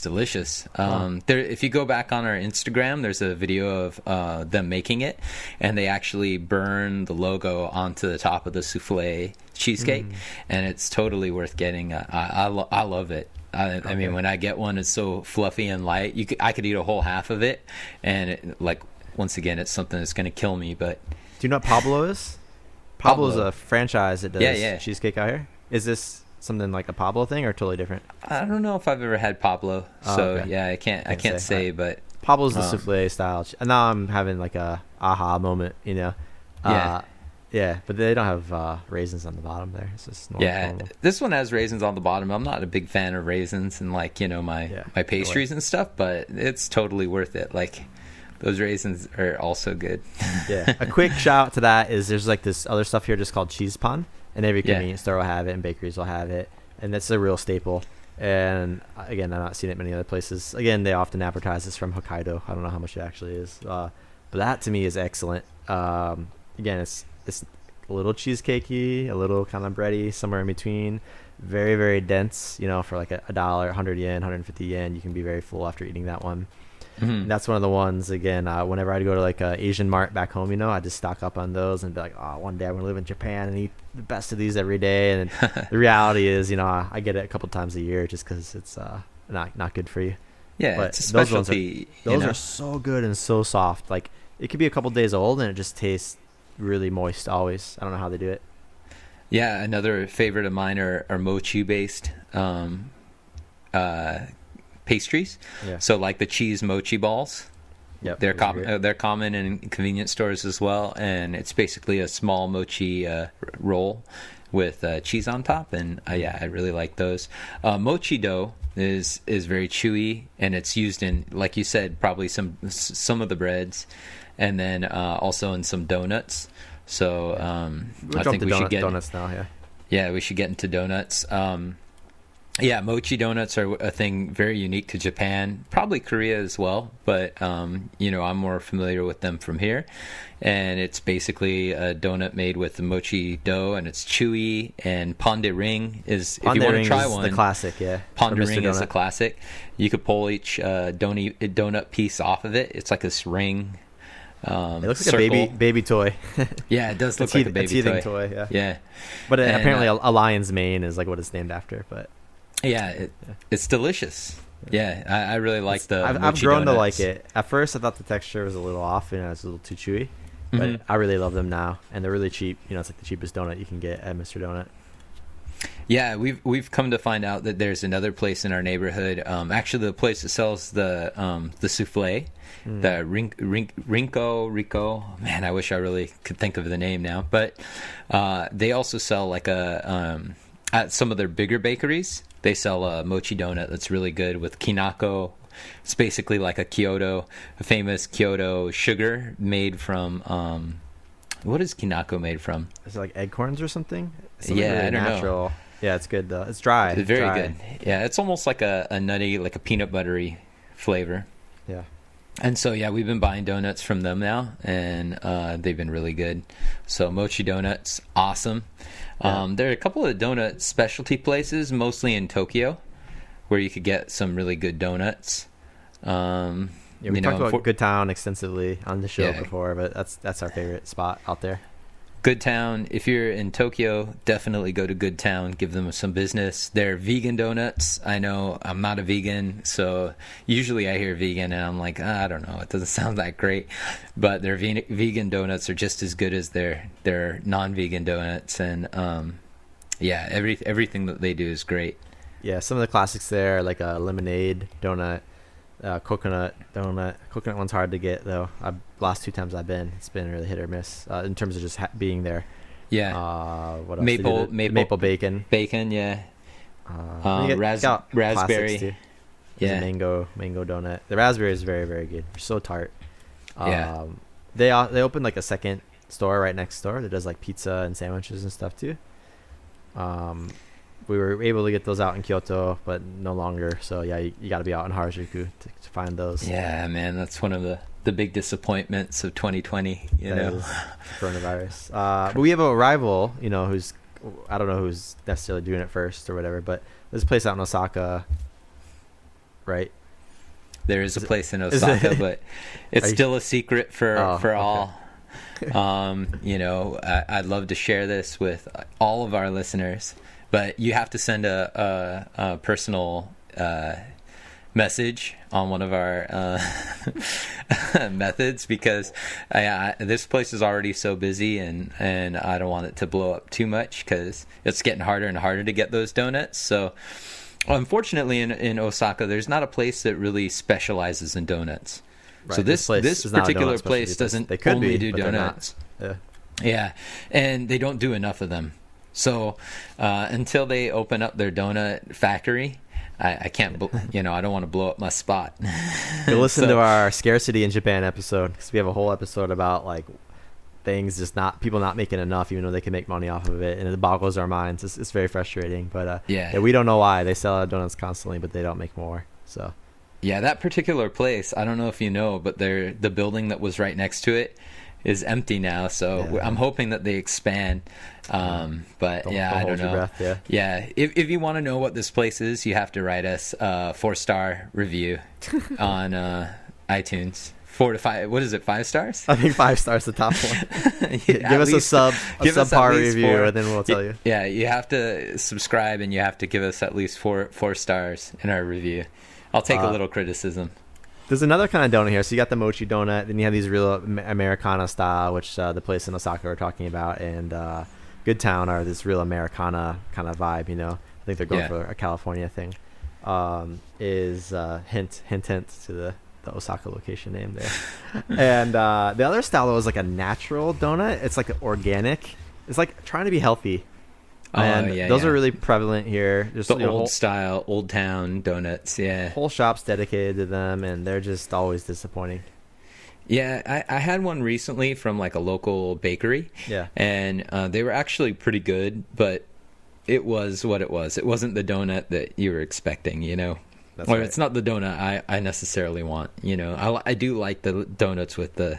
delicious. There, if you go back on our Instagram, there's a video of them making it, and they actually burn the logo onto the top of the souffle cheesecake, and it's totally worth getting. I love it. I mean, when I get one, it's so fluffy and light. I could eat a whole half of it, and once again, it's something that's going to kill me. But
Do you know what Pablo is? Pablo's a franchise that does cheesecake out here. Is this something like a Pablo thing or totally different?
I don't know if I've ever had Pablo, so yeah, I can't say, but
Pablo's the souffle style, and now I'm having like a aha moment, you know. Yeah, but they don't have raisins on the bottom there. It's just normal.
This one has raisins on the bottom. I'm not a big fan of raisins and my pastries and stuff, but it's totally worth it. Like, those raisins are also good.
Yeah, a quick shout out to that is there's like this other stuff here just called cheese pan, and every convenience store will have it, and bakeries will have it, and that's a real staple. And again, I've not seen it many other places. Again, they often advertise this from Hokkaido. I don't know how much it actually is, but that to me is excellent. Again, it's a little cheesecakey, a little kind of bready, somewhere in between. Very, very dense. You know, for like $1, 100 yen, 150 yen, you can be very full after eating that one. And that's one of the ones, again, whenever I'd go to like a Asian mart back home, you know, I'd just stock up on those and be like, oh, one day I'm going to live in Japan and eat the best of these every day. And the reality is, you know, I get it a couple times a year just because it's not good for you.
Yeah,
but
it's a specialty.
Those are so good and so soft. Like, it could be a couple days old and it just tastes really moist always. I don't know how they do it.
Yeah, another favorite of mine are mochi based pastries. So like the cheese mochi balls.
Yep,
they're common in convenience stores as well, and it's basically a small mochi roll with cheese on top, and I really like those. Mochi dough is very chewy, and it's used in, like you said, probably some of the breads, and then also in some donuts. So I think we should get
donuts now.
Yeah, we should get into donuts. Yeah, mochi donuts are a thing very unique to Japan, probably Korea as well, but you know, I'm more familiar with them from here. And it's basically a donut made with the mochi dough, and it's chewy. And ponde ring is, if you want to try one,
the classic. Yeah,
ponde ring is a classic. You could pull each donut piece off of it. It's like this ring.
It looks like a baby toy.
Yeah, it does look like a baby
toy. Yeah. But
and,
apparently a lion's mane is like what it's named after. But
yeah, it's delicious. Yeah, I really like the
I've grown to like it. At first, I thought the texture was a little off and it was a little too chewy. But I really love them now, and they're really cheap. You know, it's like the cheapest donut you can get at Mr. Donut.
Yeah, we've come to find out that there's another place in our neighborhood. Actually, the place that sells the souffle, the Rico. Man, I wish I really could think of the name now. But they also sell like at some of their bigger bakeries. They sell a mochi donut that's really good with kinako. It's basically like a famous Kyoto sugar made from. What is kinako made from?
Is it like acorns or something?
I don't know.
Yeah, it's good though. It's dry.
It's very good. Yeah, it's almost like a nutty, like a peanut buttery flavor.
Yeah.
And so, yeah, we've been buying donuts from them now, and they've been really good. So mochi donuts, awesome. Yeah. There are a couple of donut specialty places, mostly in Tokyo, where you could get some really good donuts.
We talked about Good Town extensively on the show before, but that's our favorite spot out there.
Good Town. If you're in Tokyo, definitely go to Good Town. Give them some business. They're vegan donuts. I know I'm not a vegan, so usually I hear vegan and I'm like, I don't know, it doesn't sound that great. But their vegan donuts are just as good as their non-vegan donuts, and everything that they do is great. Yeah,
some of the classics there are like a lemonade donut. Coconut donut. Coconut one's hard to get though. Last 2 times I've been, it's been really hit or miss in terms of just being there.
Yeah.
What else? Maple bacon.
Bacon, yeah. Raspberry.
Too. Yeah. Mango donut. The raspberry is very, very good. They're so tart.
Yeah.
They opened like a second store right next door that does like pizza and sandwiches and stuff too. We were able to get those out in Kyoto, but no longer. So yeah, you got to be out in Harajuku to find those.
Yeah, man, that's one of the big disappointments of 2020. You know,
coronavirus. But we have a rival, you know, I don't know who's necessarily doing it first or whatever, but There's a place out in Osaka, right?
There is a place in Osaka, but it's still a secret for all. You know, I'd love to share this with all of our listeners, but you have to send a personal message on one of our methods, because this place is already so busy, and I don't want it to blow up too much, because it's getting harder and harder to get those donuts. So unfortunately in Osaka, there's not a place that really specializes in donuts. Right. So this particular place doesn't only do donuts. Yeah, and they don't do enough of them. So until they open up their donut factory, I can't, I don't want to blow up my spot.
Go listen to our scarcity in Japan episode, because we have a whole episode about like things people not making enough, even though they can make money off of it, and it boggles our minds. It's very frustrating, but yeah, we don't know why they sell donuts constantly, but they don't make more. So
yeah, that particular place, I don't know if you know, but the building that was right next to it is empty now, so I'm hoping that they expand. But I don't know. Breath, yeah, if you want to know what this place is, you have to write us a 4-star review on iTunes. 4 to 5. What is it? 5 stars?
I think 5 stars the top one. Give us a subpar review, 4, and then we'll tell you.
Yeah, you have to subscribe, and you have to give us at least 4 stars in our review. I'll take a little criticism.
There's another kind of donut here. So you got the mochi donut, then you have these real Americana style, which the place in Osaka we're talking about, and Good Town are this real Americana kind of vibe. You know, I think they're going for a California thing. Is hint to the Osaka location name there. And the other style though is like a natural donut. It's like organic. It's like trying to be healthy. And those are really prevalent here. Just
the old style, old town donuts. Yeah,
whole shops dedicated to them, and they're just always disappointing.
Yeah, I had one recently from like a local bakery. Yeah, and they were actually pretty good, but it was what it was. It wasn't the donut that you were expecting, you know. That's right. It's not the donut I necessarily want, you know. I do like the donuts with the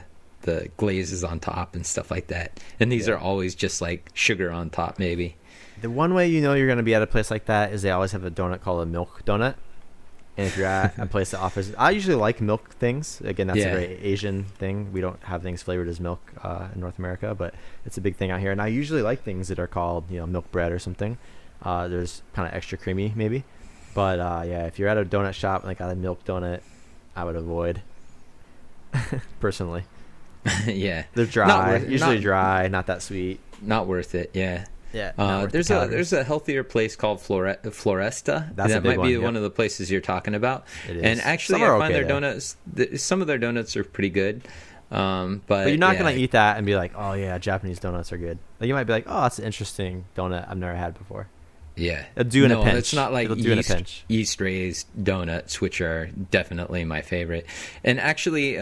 glazes on top and stuff like that, and these are always just like sugar on top, maybe.
The one way you know you're going to be at a place like that is they always have a donut called a milk donut. And if you're at a place that offers... I usually like milk things. Again, that's a very Asian thing. We don't have things flavored as milk in North America, but it's a big thing out here. And I usually like things that are called, milk bread or something. There's kind of extra creamy, maybe. But, if you're at a donut shop and they got a milk donut, I would avoid, personally.
Yeah.
They're dry. Usually dry, not that sweet.
Not worth it, yeah.
Yeah,
there's a healthier place called Floresta. That might be one of the places you're talking about.
It is.
And actually, I find their donuts. Some of their donuts are pretty good. But
you're not gonna eat that and be like, oh yeah, Japanese donuts are good. Like, you might be like, oh, that's an interesting donut I've never had before.
Yeah,
it'll do in a pinch.
It's not like yeast raised donuts, which are definitely my favorite. And actually,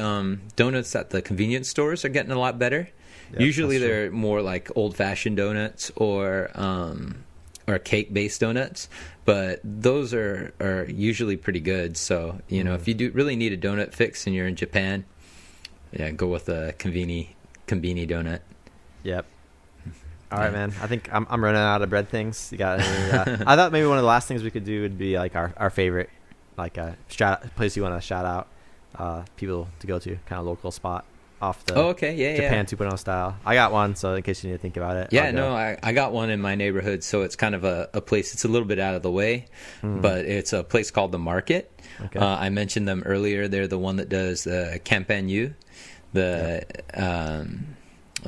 donuts at the convenience stores are getting a lot better. Yep, usually they're more like old-fashioned donuts or cake-based donuts, but those are usually pretty good. So, if you do really need a donut fix and you're in Japan, go with a conveni donut.
Yep. All right, man. I think I'm running out of bread things. You got any, I thought maybe one of the last things we could do would be like our favorite, like a place you want to shout out people to go to, kind of local spot. Off the Japan 2.0 style. I got one, so in case you need to think about it.
Yeah, no, I got one in my neighborhood, so it's kind of a place. It's a little bit out of the way, but it's a place called The Market. Okay. I mentioned them earlier. They're the one that does Campanyu, the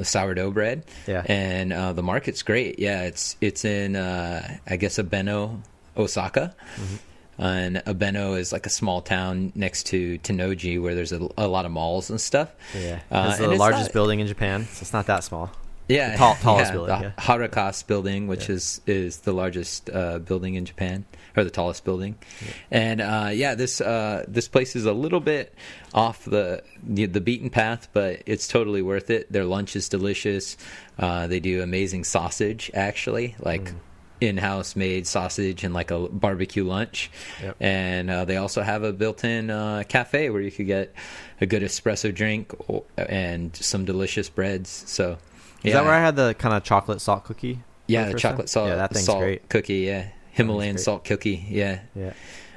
sourdough bread. Yeah. And The Market's great. Yeah, it's in, I guess, Abeno, Osaka. Mm-hmm. And Abeno is like a small town next to Tennoji where there's a lot of malls and stuff.
Yeah, it's the largest building in Japan, so it's not that small.
Yeah,
the tallest building. The
Harakas building, which is the largest building in Japan, or the tallest building. Yeah. And this place is a little bit off the beaten path, but it's totally worth it. Their lunch is delicious. They do amazing sausage, actually, in-house made sausage and like a barbecue lunch. Yep. And they also have a built-in cafe where you could get a good espresso drink and some delicious breads. So
is that where I had the kind of chocolate salt cookie?
Yeah, the chocolate salt,
that thing's
salt
great.
Cookie. Himalayan
great.
salt cookie. Yeah.
Yeah.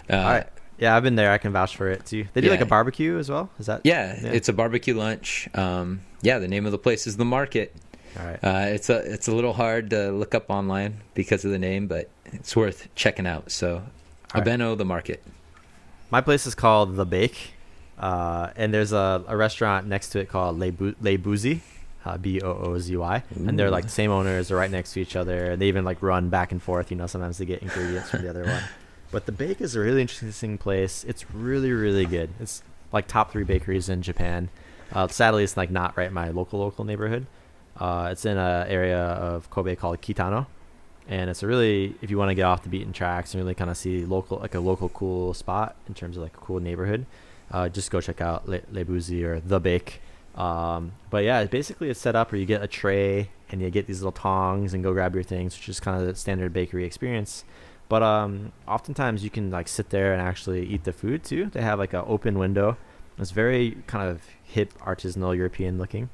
All right. Yeah, I've been there. I can vouch for it too. They do like
Yeah.
a barbecue as well. Is that?
Yeah, it's a barbecue lunch. Yeah, the name of the place is The Market.
All right.
It's a little hard to look up online because of the name, but it's worth checking out. So,
All right.
Abeno, The Market.
My place is called The Bake, and there's a restaurant next to it called Le Boozy, Boozy, and they're like the same owners. They're right next to each other. They even like run back and forth. You know, sometimes they get ingredients from the other one. But The Bake is a really interesting place. It's really, really good. It's like top 3 bakeries in Japan. Sadly, it's like not right in my local neighborhood. It's in an area of Kobe called Kitano, and it's a really, if you want to get off the beaten tracks and really kind of see a local cool spot in terms of like a cool neighborhood, just go check out Le Boozy or The Bake. But yeah, basically it's set up where you get a tray and you get these little tongs and go grab your things, which is kind of the standard bakery experience. But oftentimes you can like sit there and actually eat the food too. They have like an open window. It's very kind of hip, artisanal, European looking.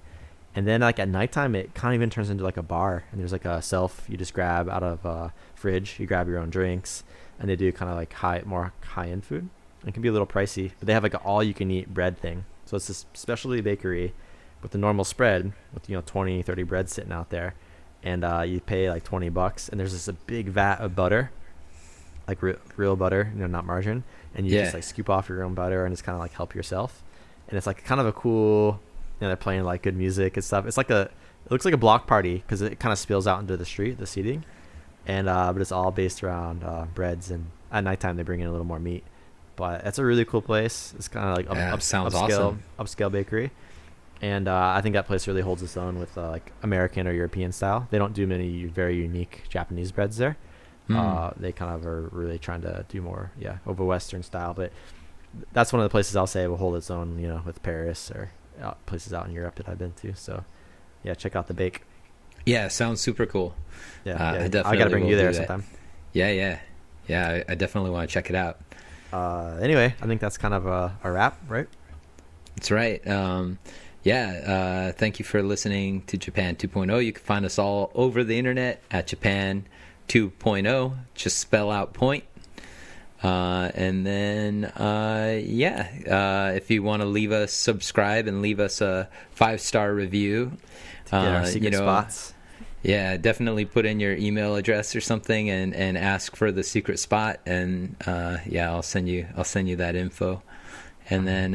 And then like at nighttime, it kind of even turns into like a bar. And there's like a self you just grab out of a fridge. You grab your own drinks, and they do kind of like more high end food. It can be a little pricey, but they have like an all you can eat bread thing. So it's this specialty bakery with the normal spread with 20, 30 breads sitting out there, and you pay like $20. And there's a big vat of butter. Like real butter, not margarine, and you just like scoop off your own butter and just kind of like help yourself. And it's like kind of a cool, they're playing like good music and stuff. It's like it looks like a block party because it kind of spills out into the street, the seating, and but it's all based around breads, and at nighttime they bring in a little more meat. But it's a really cool place. It's kind of like
sounds awesome.
Upscale bakery, and I think that place really holds its own with like American or European style. They don't do many very unique Japanese breads there. They kind of are really trying to do more, of a Western style. But that's one of the places I'll say will hold its own, with Paris or places out in Europe that I've been to. So, yeah, check out The Bake.
Yeah, sounds super cool.
I gotta bring you there sometime.
Yeah. I definitely want to check it out.
Anyway, I think that's kind of a wrap, right?
That's right. Thank you for listening to Japan 2.0. You can find us all over the internet at Japan 2.0, just spell out point. And then if you want to leave us, subscribe and leave us a 5-star review
to get our secret spots.
Yeah, definitely put in your email address or something and ask for the secret spot, and I'll send you that info. And then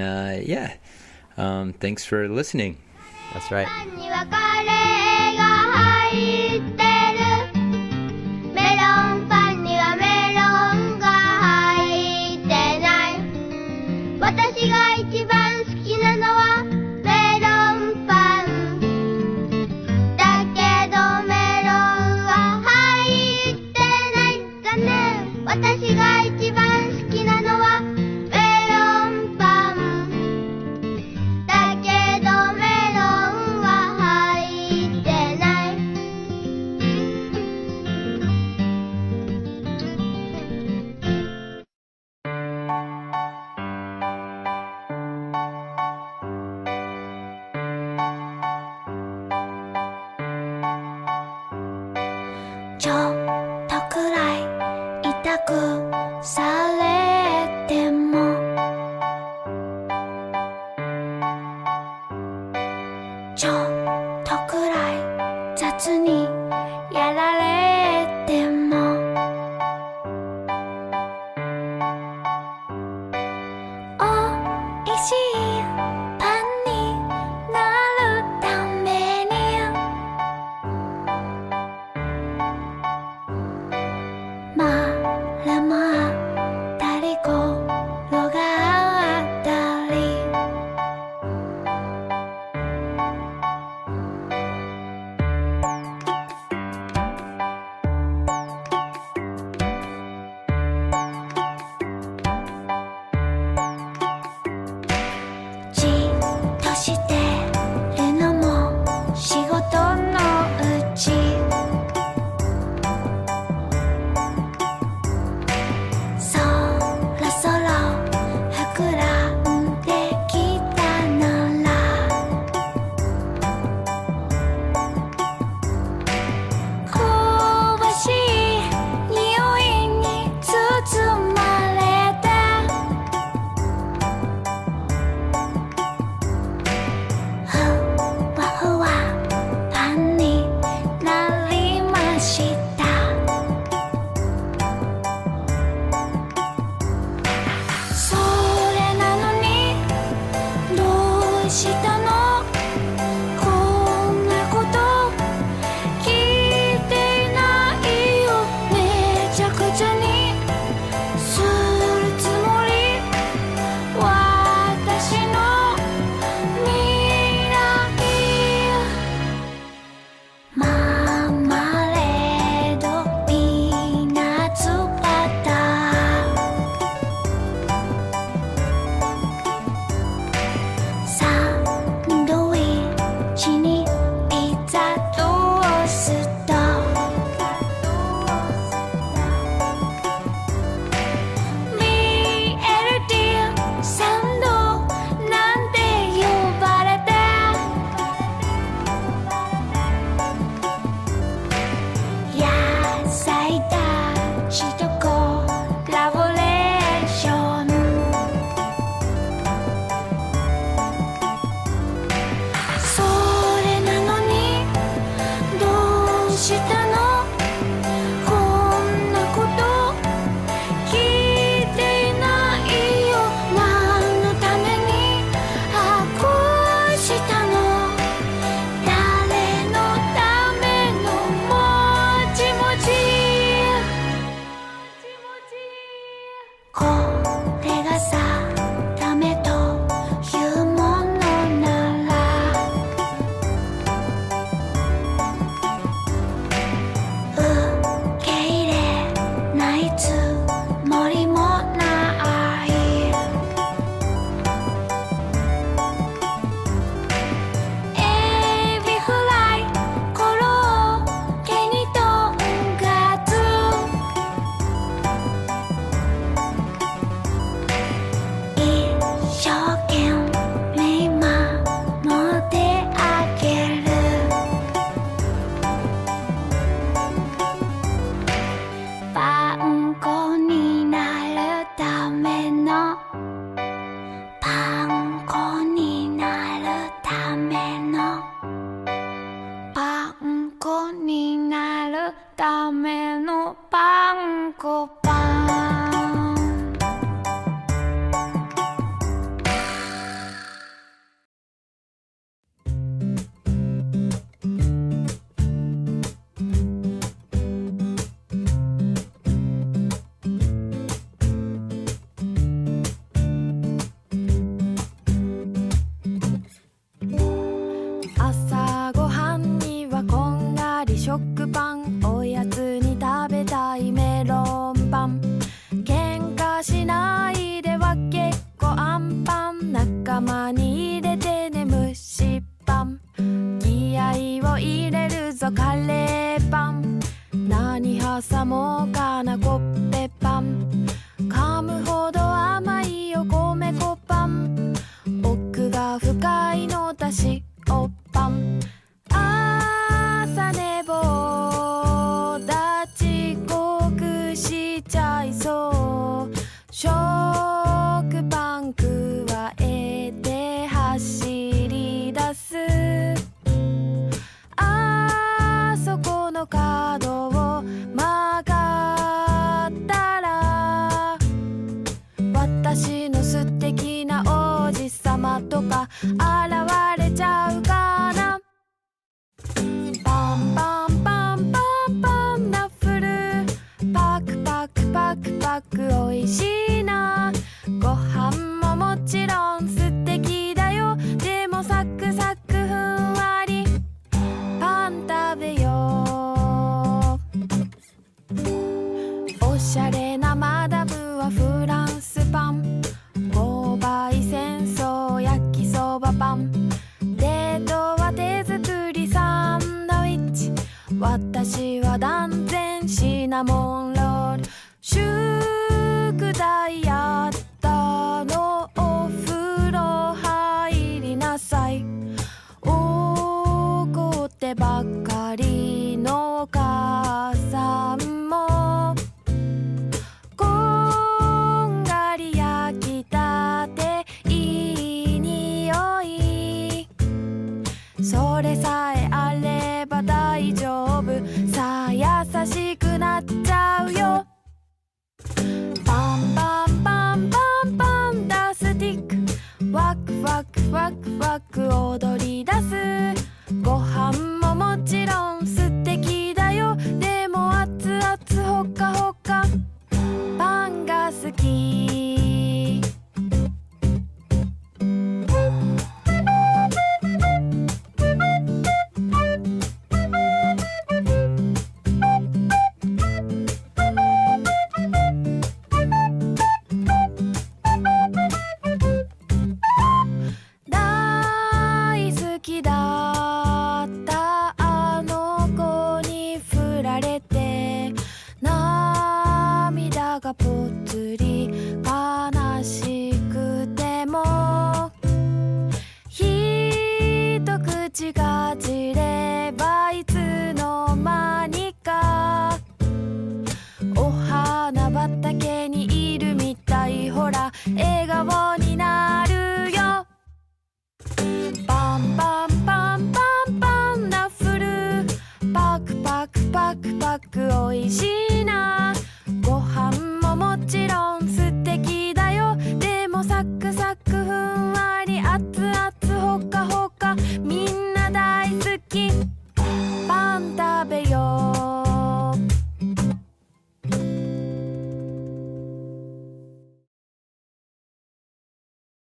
thanks for listening.
That's right.
パンにはカレーが入ってるメロンパンにはメロンが入ってない私が一番好きなのはメロンパンだけどメロンは入ってない残念私が一番好きなのはメロンパンだけどメロンは入ってないちょっとくらい痛くされてもちょっとくらい雑にやられてもおいしいパンになるためにまるまったり転がったりのパン粉になるためのパン粉になるためのパン粉パン。朝ごはんにはこんがり食パン、おやつに食べたいメロンパン。喧嘩しないでは結構アンパン、仲間に入れてね蒸しパン。気合を入れるぞカレーパン、何挟もうかなコッペパン。噛むほど甘いお米粉パン、奥が深いのだしおパン。朝寝坊だ遅刻しちゃいそう、食パン加えて走り出す。あそこの角を曲がったら、私の素敵な王子様とか現れちゃうかな。パンパンパンパンパンナッフル、パクパクパクパクおいしいな。ご飯ももちろん素敵だよ、でもサクサクふんわりパン食べよう。おしゃれなマダムはフランスパン、購買戦争焼きそばパン。デートは手作りサンドイッチ、私は断然シナモンロール。宿題やったのお風呂入りなさい、怒ってばっかりのお母さんも、こんがり焼きたていい匂い、それさえあれば大丈夫さあ、優しくなっちゃうよ。パンパンパンパンパンダスティック、ワクワクワクワク踊り出す。ご飯ももちろん素敵だよ、でも熱々ほかほかパンが好き。大好きだったあの子に振られて、涙がぽつり悲しくても、一口かじればいつの間にかお花畑にいるみたい、ほら笑顔になるよ。パンパンパンパンパンナッフル、パクパクパクパクおいしいな。ご飯ももちろん